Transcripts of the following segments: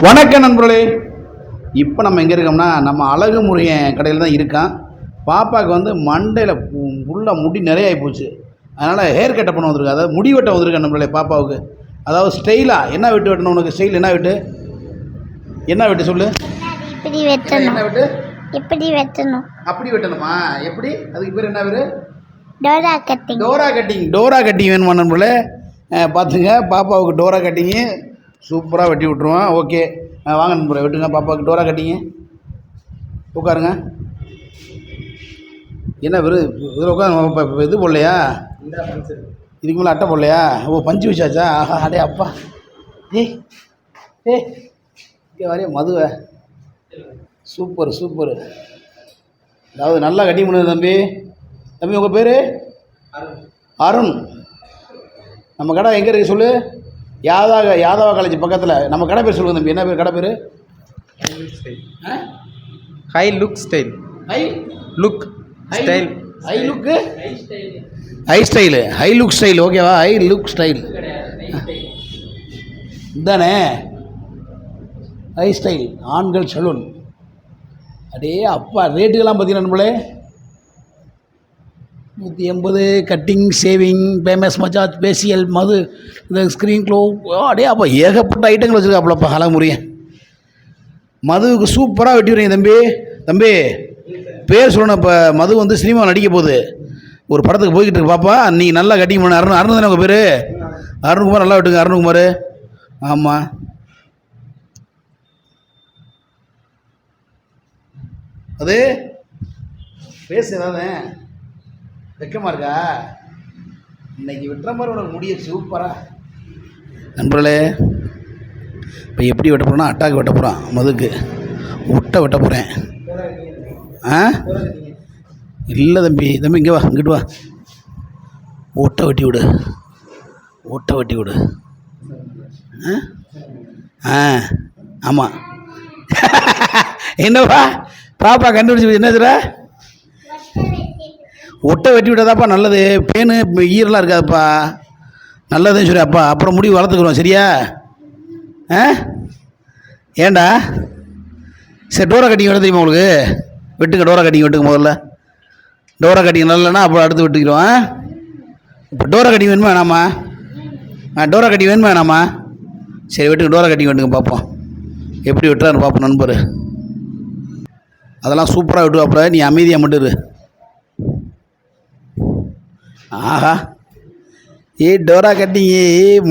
வணக்கம் நண்பர்களே. இப்போ நம்ம எங்கே இருக்கோம்னா நம்ம அழகு முருகன் கடையில் தான் இருக்கான். பாப்பாவுக்கு வந்து மண்டையில் ஃபுல்லாக முடி நிறைய ஆகி போச்சு. அதனால் ஹேர் கட்டை பண்ண வந்திருக்கேன். அதாவது முடி வெட்ட வந்திருக்கேன் நண்பர்களே பாப்பாவுக்கு. அதாவது ஸ்டைலாக என்ன வெட்டு வெட்டணும் உனக்கு? ஸ்டைல் என்ன வெட்டு? என்ன வெட்டு சொல்லு. இப்படி வெட்டணும். என்ன வெட்டு? இப்படி வெட்டணும். அப்படி வெட்டணுமா? எப்படி? அதுக்கு பேர் என்ன பேர்? Dora cutting. Dora cutting. Dora cutting வேணுமா நண்பர்களே? பார்த்துங்க, பாப்பாவுக்கு டோரா கட்டிங்கு சூப்பராக வெட்டி விட்ருவோம். ஓகே, வாங்க நண்பர்களே, வெட்டுங்க பாப்பாவுக்கு டோரா கட்டிங்க. உட்காருங்க. என்ன இதில் உட்காந்து இது போடலையா? இதுக்கு மேலே அட்டை போடலையா? ஓ, பஞ்சு வச்சாச்சா? ஆஹா, அடே அப்பா. ஏய் இங்கே வரைய மதுவை. Super super. அதாவது நல்லா கட்டி முடியாது தம்பி. தம்பி உங்கள் பேர்? அருண். நம்ம கடை எங்கே இருக்குது சொல்லு. யாதவா காலேஜ் பக்கத்தில். நம்ம கடை பேர் சொல்லுங்கள் தம்பி. என்ன பேர் கடை பேர்? High look style. High look style. High look high style. High look style. ஓகேவா? ஹை லுக் ஸ்டைல் இதுதானே ஹை ஸ்டைல் ஆண்கள் சலூன். அடே அப்பா, ரேட்டுக்கெல்லாம் பார்த்தீங்கன்னா நம்மளே 180. Cutting, shaving, famous massage, facial, Madhu, இந்த ஸ்க்ரீன் க்ளோ. அடே அப்பா, ஏகப்பட்ட ஐட்டங்கள் வச்சுருக்காப்புலப்பா அழகுமுருகன். மதுவுக்கு சூப்பராக வெட்டி வரீங்க தம்பி. தம்பி பேர் சொல்லணும். இப்போ மது வந்து சினிமா நடிக்க போகுது. ஒரு படத்துக்கு போய்கிட்டு இருக்கு பாப்பா. நீங்கள் நல்லா கட்டிங் பண்ண. அருண் தானே உங்கள் பேர்? அருண்குமார். நல்லா வெட்டுங்க அருண்குமார். ஆமாம். அது பேசு ஏதாவது வெக்கமாக இருக்கா? இன்னைக்கு வெட்டுற மாதிரி உனக்கு முடிய சூப்பராக. நண்பர்களே, இப்போ எப்படி வெட்ட போகிறோன்னா அட்டாக்கு வெட்ட போகிறான். மதுக்கு ஒட்டை வெட்ட போகிறேன். இல்லை தம்பி. தம்பி இங்கே வா, இங்கிட்டு வா. ஒட்டை வெட்டி விடு. ஒட்டை வெட்டி விடு. ஆமாம். என்னப்பா பாப்பா கண்டுபிடிச்சி என்னதுல? ஒட்டை வெட்டி விட்டாதாப்பா நல்லது. பேனு ஈரெல்லாம் இருக்காதுப்பா. நல்லதுன்னு சொல்லி அப்பா அப்புறம் முடி வளர்த்துக்குறோம். சரியா? ஏண்டா சரி, டோரா கட்டிங் வெட்ட தெரியுமா உங்களுக்கு? வெட்டுங்க, டோரா கட்டிங் வெட்டுங்க. முதல்ல டோரா கட்டிங் நல்லனா அப்புறம் அடுத்து வெட்டிக்கிறோம். இப்போ டோரா கட்டிங் வேணுமா வேணாமா? டோரா கட்டிங் வேணுமா வேணாமா? சரி வெட்டுங்க, டோரா கட்டிங் வெட்டுங்க பார்ப்போம். எப்படி வெட்டுறான்னு பார்ப்போம் நண்பர். அதெல்லாம் சூப்பராக வெட்டுவாப்புல. நீ அமைதியாக மட்டும் இரு. ஆஹா, டோரா கட்டிங்க.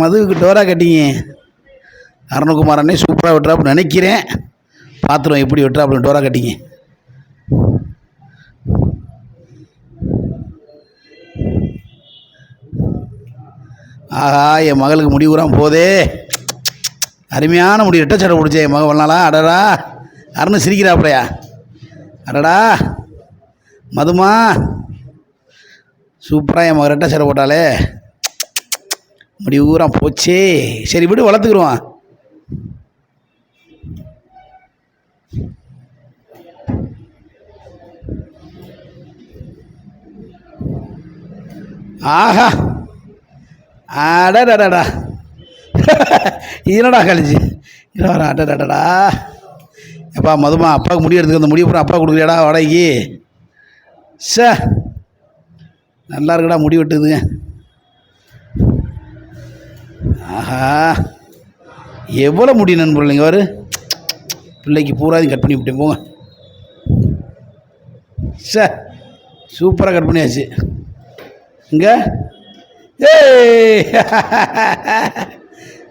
மதுவுக்கு டோரா கட்டிங்க. அருண்குமார் அண்ணே சூப்பராக வெட்டுறாப்புன்னு நினைக்கிறேன். பார்த்துருவோம் எப்படி வெட்டுறாப்புல டோரா கட்டிங்க. ஆஹா, என் மகளுக்கு முடி ஊறாம போதே. அருமையான முடி. ரெட்டை சட்டை பிடிச்சேன் என் மகள் வரலாளா. அடடா, அருண் சிரிக்கிறாப்புலையா? அடடா மதுமா, சூப்பராக என் மகள் ரெட்டை சட்டை போட்டாலே. முடி ஊரா போச்சே. சரி விடு, வளர்த்துக்குருவான். ஆஹா, அடடடா, இதனடா கழிச்சு இதா. அடடடா எப்பா மதுமா, அப்பாவுக்கு முடி எடுத்துக்க. அந்த முடிய அப்புறம் அப்பா கொடுக்குறியாடா வாடகைக்கு? சார் நல்லா இருக்குடா முடி வெட்டுதுங்க. ஆஹா, எவ்வளோ முடி நண்பர்கள். நீங்கள் வரு பிள்ளைக்கு பூராதையும் கட் பண்ணி விட்டேன் போங்க. சார் சூப்பராக கட் பண்ணியாச்சு. இங்கே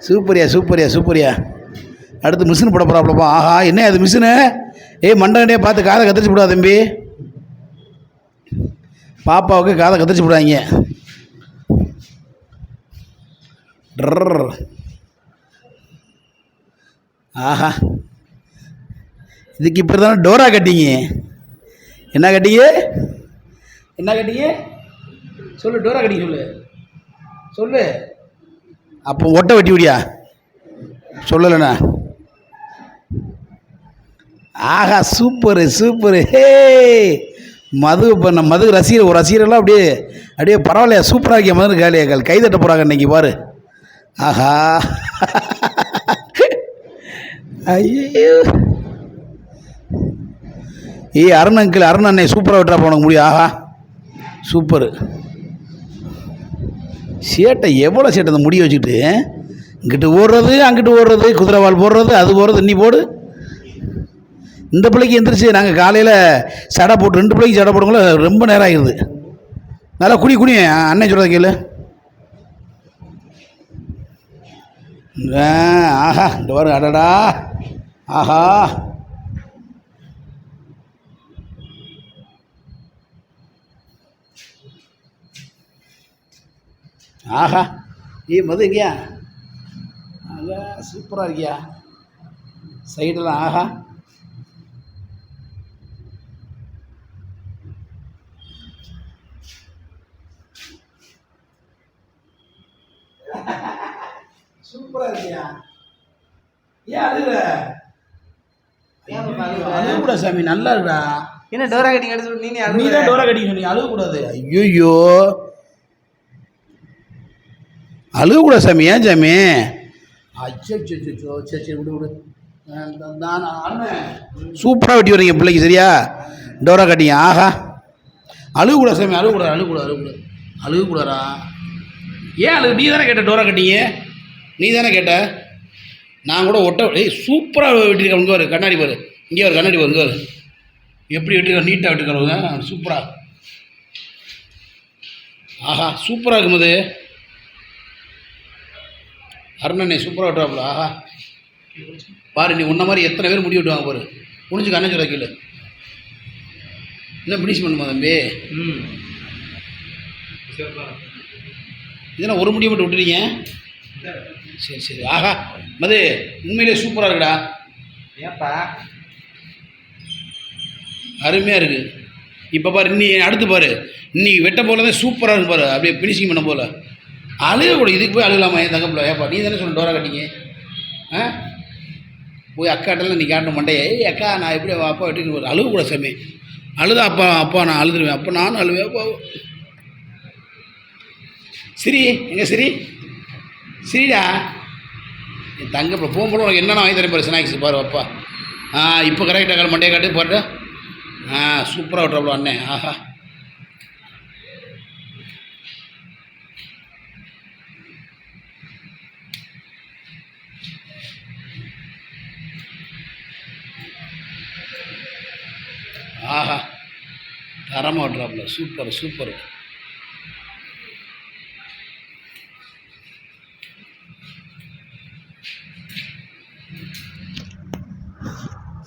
சூப்பரியா சூப்பரியா சூப்பரியா. அடுத்து மிஷின் போட போகிறாப்பலப்பா. ஆஹா, என்ன அது மிஷினு? மண்டே பார்த்து காதை கத்திரிச்சு விடாது தம்பி. பாப்பாவுக்கு காதை கத்திரிச்சு விடாங்க. ஆஹா, இதுக்கு இப்படி தானே டோரா கட்டிங்க. என்ன கட்டிங்க? என்ன கட்டிங்க சொல்லு. டோரா கட்டிங்க சொல்லு. சொல்லு. அப்போ ஒட்டை வெட்டி விடியா? சொல்லலைண்ணா. ஆஹா, சூப்பரு சூப்பரு. ஹே மது. இப்போ நம்ம மது ரசிகர், ஒரு ரசிகரெல்லாம் அப்படியே பரவாயில்லையா, சூப்பராக இருக்கிய மது. காலியாக கைதட்ட போகிறாங்க இன்றைக்கி பாரு. ஆஹா, ஐயோ அருண் அங்கிள் அருண் அண்ணே சூப்பராக விட்டுறா உனக்கு முடியும். ஆஹா சூப்பரு. சேட்டை எவ்வளோ சேட்டை அந்த முடிய வச்சுக்கிட்டு இங்கிட்டு ஓடுறது அங்கிட்டு ஓடுறது, குதிரைவால் போடுறது, அது போடுறது, இன்னி போடு. இந்த பிள்ளைக்கு எந்திரிச்சு நாங்கள் காலையில் சடை போட்டு 2 பிள்ளைக்கு சடை போடுங்கள ரொம்ப நேரம் ஆகிடுது. நல்லா குடி குடி அண்ணன் சொல்கிறத கேளு. ஆஹா இந்த வரும் அடடா. ஆஹா ஆஹா மது இருக்கியா? ஆகா சூப்பராக இருக்கியா சைடெல்லாம்? ஆஹா சூப்பராக இருக்கியா? ஏன் அழுகுற? அழுகக்கூடா சாமி, நல்லா இருக்குடா. என்ன டோரா கட்டிங் எடுத்து நீ தான் டோரா கட்டிங் சொன்னி, அழுகக்கூடாது. ஐயோ அழுகக்கூடாது சாமி. ஏன் சாமி? அச்சோ சரி சரி விடு விடு. சூப்பராக வெட்டி வரீங்க பிள்ளைக்கு, சரியா? டோரா கட்டிங்க. ஆஹா அழுகக்கூடாது சாமி, அழுகக்கூடாது அழுகக்கூடாது அழுகக்கூடாது அழுகக்கூடாதா? ஏன் அழுகு? நீ தானே கேட்ட டோரா கட்டிங்க, நீ தானே கேட்ட. நான் கூட சூப்பராக வெட்டிருக்கேன். இங்கே வரு கண்ணாடி பாரு, இங்கே வரு கண்ணாடி பாரு, இங்கே வரு எப்படி வெட்டிருக்க, நீட்டாக வெட்டிருக்கிறவங்க சூப்பராக. ஆஹா சூப்பராக இருக்கும்போது அருணனே சூப்பராக வெட்டுறாப்புல. ஆஹா பாரு, நீ உன்ன மாதிரி எத்தனை பேர் முடி வெட்டுவாங்க பாரு. முடிஞ்சு கண்ணன் சொல்ல கீழே இன்னும் பிடிச்சி பண்ணுமா தம்பி? இதெல்லாம் ஒரு முடியை மட்டும் விட்டுறீங்க? சரி சரி. ஆஹா மது உண்மையிலே சூப்பராக இருக்குடா. ஏப்பா அருமையாக இருக்குது. இப்போ பாரு, இன்னி அடுத்து பாரு, இன்னைக்கு வெட்ட போல தான் சூப்பராக இருக்கு பாரு. அப்படியே ஃபினிஷிங் பண்ண போல அழுகக்கூடாது. இதுக்கு போய் அழுகலாமா என் தங்கப்பில்? ஏப்பா நீ தானே சொன்ன டோரா கட்டிங்க. போய் அக்காட்டெல்லாம் நீ காட்ட மாட்டேன். அக்கா நான் எப்படி அப்பா வெட்டிட்டு போகிறேன்? அழுகக்கூடாது சாமி. அழுதா அப்பா நான் அழுதுருவேன். அப்போ நானும் அழுவேன். அப்பா சரி எங்க சரி சரிடா என் தங்கப்பில் போகும்போது உனக்கு என்னென்ன வாங்கி தரேன் பாரு. ஸ்நாக்ஸ் பாரு அப்பா. இப்போ கரெக்டாக கால் மண்டையை காட்டு பாரு. சூப்பராக விட்றாப்புல அண்ணன். ஆஹா ஆஹா தரமாக விட்றாப்புல. Super super.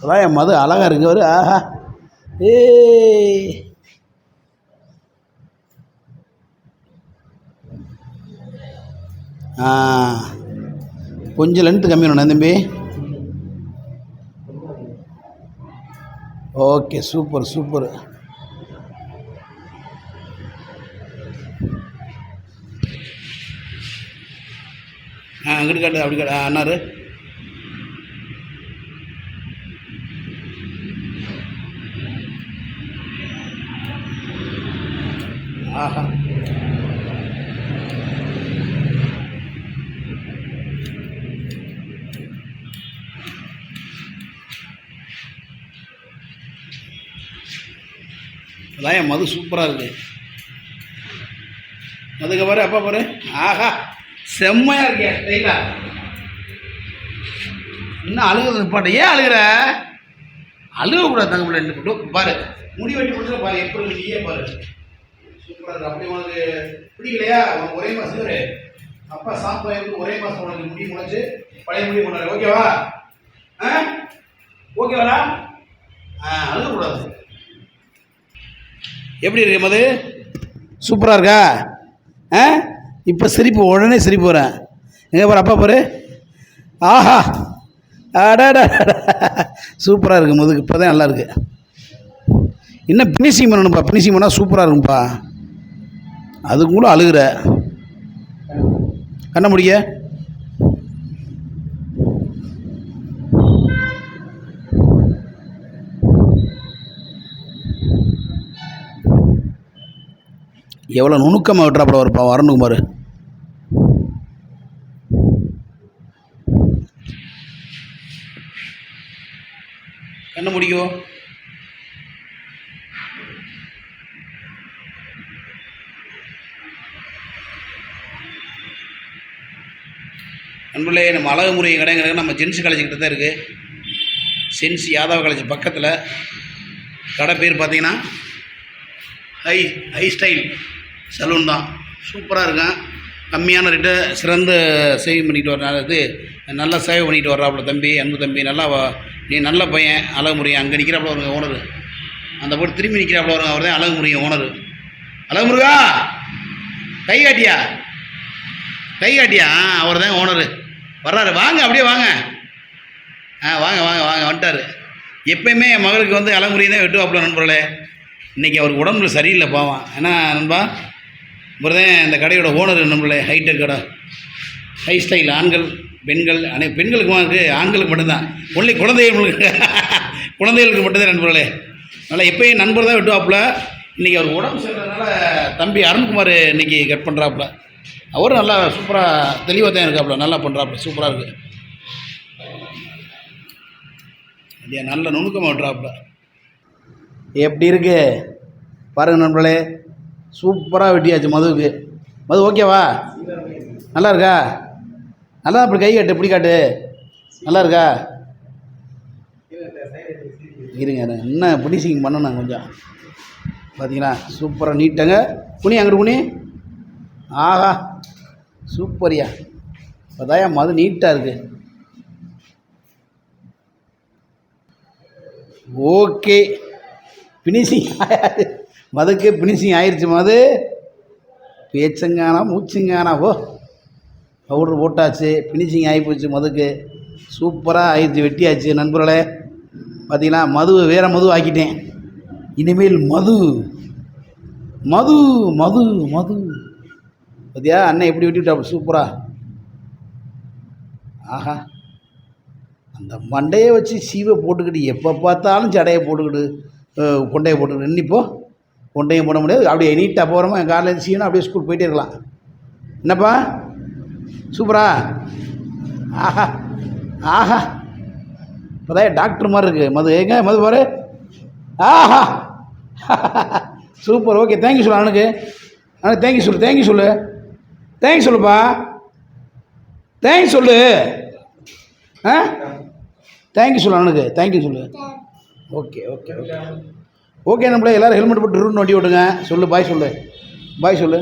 அதான் என் மது அழகாக இருக்கு அவரு. ஆஹா கொஞ்சம் லென்த்து கம்மி பண்ணணும் தம்பி. Okay super super. அங்கிட்டு காட்டு அப்படி காட்டு. அண்ணாரு ஆஹா அதான் என் மது சூப்பராக இருக்குது. மதுக்கு பாரு அப்பா பாரு. ஆஹா செம்மையாக இருக்கே சரிங்களா? இன்னும் அழுகுது நிப்பாட்ட. ஏன் அழுகிற? அழுகக்கூடாது தங்க பாரு. முடி வெட்டி கொடுத்து பாரு எப்படி நீயே பாரு. சூப்பராக இருக்குது. அப்படி உனக்கு பிடிக்கலையா? உனக்கு ஒரே மாதம் இவரு அப்பா சாப்பிட்டு ஒரே மாதம் உனக்கு முடி முளைச்சு பழைய முடி கொண்டாரு. ஓகேவா? ஓகேவாடா? அழுகக்கூடாது. எப்படி இருக்கு மது? சூப்பராக இருக்கா? இப்போ சிரிப்பு, உடனே சிரிப்பு வரேன். எங்கே பாரு அப்பா பாரு. ஆஹா அடாடா சூப்பராக இருக்குது முதுகு. இப்போ தான் நல்லா இருக்கு. இன்னும் ஃபினிஷிங் பண்ணணும்ப்பா. ஃபினிஷிங் பண்ணால் சூப்பராக இருக்கும்ப்பா. அதுக்கு கூட அழுகிற கண்ண முடிய. எவ்வளோ நுணுக்கமாக விட்டுறாப்பட வருப்பா வரணுக்குமாரு. கண்ணை முடிக்கோ. நண்பர்களே, நம்ம அழகு முறை கடைங்கிறது நம்ம ஜென்ஸ் காலேஜ்கிட்ட தான் இருக்குது. சென்ஸ் யாதவ காலேஜ் பக்கத்தில். கடை பேர் பார்த்தீங்கன்னா ஹை ஸ்டைல் சலூன் தான். சூப்பராக இருக்கும். கம்மியான ரேட்டு சிறந்த சேவ் பண்ணிட்டு வர இது நல்லா சேவ் பண்ணிட்டு வர்றாப்புல தம்பி, அன்பு தம்பி. நல்லா நீ நல்ல பையன். அழகு முறையை அங்கே நிற்கிறாப்புல வருங்க ஓனரு. அந்த போட்டு திரும்பி நிற்கிறாப்புல வருங்க, அவர் தான் அழகு முறையை ஓனரு. அழகு முருகா, கை காட்டியா அவர் தான் ஓனரு. வர்றாரு, வாங்க அப்படியே வாங்க. வாங்க வாங்க வாங்க வந்துட்டார். எப்பயுமே என் மகளுக்கு வந்து அழகு முறையை தான் வெட்டுவாப்புல நண்பர்களே. இன்றைக்கி அவருக்கு உடம்புல சரியில்லை பாவம். ஏன்னா நண்பா, இவர் தான் இந்த கடையோட ஓனர் நண்பர்களே. ஹைடெக் கடை, ஹை ஸ்டைல். ஆண்கள் பெண்கள் பெண்களுக்கு இருக்குது, ஆண்களுக்கு மட்டும்தான். ஒன்லி குழந்தைகளுக்கு மட்டும்தான் நண்பர்களே. அதனால் எப்பயும் நண்பர் தான் வெட்டுவாப்புல. இன்றைக்கி அவர் உடம்பு சரியில்லைனால தம்பி அருண்குமார் இன்றைக்கி கட் பண்ணுறாப்புல. அவரும் நல்லா சூப்பராக தெளிவாக தான் இருக்காப்புல. நல்லா பண்ணுறாப்புல, சூப்பராக இருக்குது. அப்படியே நல்ல நுணுக்கமாக வெட்டுறாப்புல. எப்படி இருக்கு பாருங்கள் நண்பர்களே. சூப்பராக வெட்டியாச்சு மதுவுக்கு. மது ஓகேவா? நல்லா இருக்கா? நல்லா அப்படி கை காட்டு, இப்படி காட்டு. நல்லா இருக்கா? இருங்க, என்ன ஃபினிஷிங் பண்ணணும் கொஞ்சம். பார்த்தீங்களா சூப்பராக நீட்டாங்க. குனி அங்கிட்டு குனி. ஆஹா சூப்பரியா. அதாயா மது நீட்டாக இருக்குது. ஓகே, ஃபினிஷிங் ஆயாது. மதுக்கு ஃபினிஷிங் ஆயிடுச்சு. மது பேச்சங்கானா மூச்சுங்கானா. பவுட்ரு போட்டாச்சு, ஃபினிஷிங் ஆகிப்போச்சு மதுக்கு. சூப்பராக ஆயிடுச்சு, வெட்டியாச்சு நண்பர்களே. பார்த்தீங்களா, மது வேறு மது ஆக்கிட்டேன். இனிமேல் மது மது மது மது. பார்த்தியா அண்ணன் எப்படி வெட்டிவிட்டா சூப்பராக. ஆஹா, அந்த மண்டையை வச்சு சீவை போட்டுக்கிட்டு எப்போ பார்த்தாலும் சடையை போட்டுக்கிட்டு கொண்டையை போட்டுக்கிட்டு இன்னிப்போ கொண்டையும் போட முடியாது. அப்படியே நீட்டாக போகிறோமா என் காலையில் சீனா அப்படியே ஸ்கூல் போயிட்டே இருக்கலாம். என்னப்பா சூப்பரா? ஆஹா ஆஹா, இப்போதான் டாக்டர் மாதிரி இருக்குது மது. எங்க மது பாரு. ஆஹா சூப்பர். ஓகே, தேங்க்யூ சொல்லு அண்ணனுக்கு. அண்ணனுக்கு தேங்க்யூ சொல்லு. தேங்க்யூ சொல்லு. தேங்க்ஸ் சொல்லுப்பா. தேங்க்ஸ் சொல்லு. தேங்க்யூ சொல்லு அண்ணனுக்கு. தேங்க்யூ சொல்லு. ஓகே ஓகே ஓகே ஓகே நம்மளே எல்லோரும் ஹெல்மெட் போட்டு ரூட் வண்டி ஓட்டுங்க. சொல்லு பாய் சொல்லு. பாய் சொல்லு.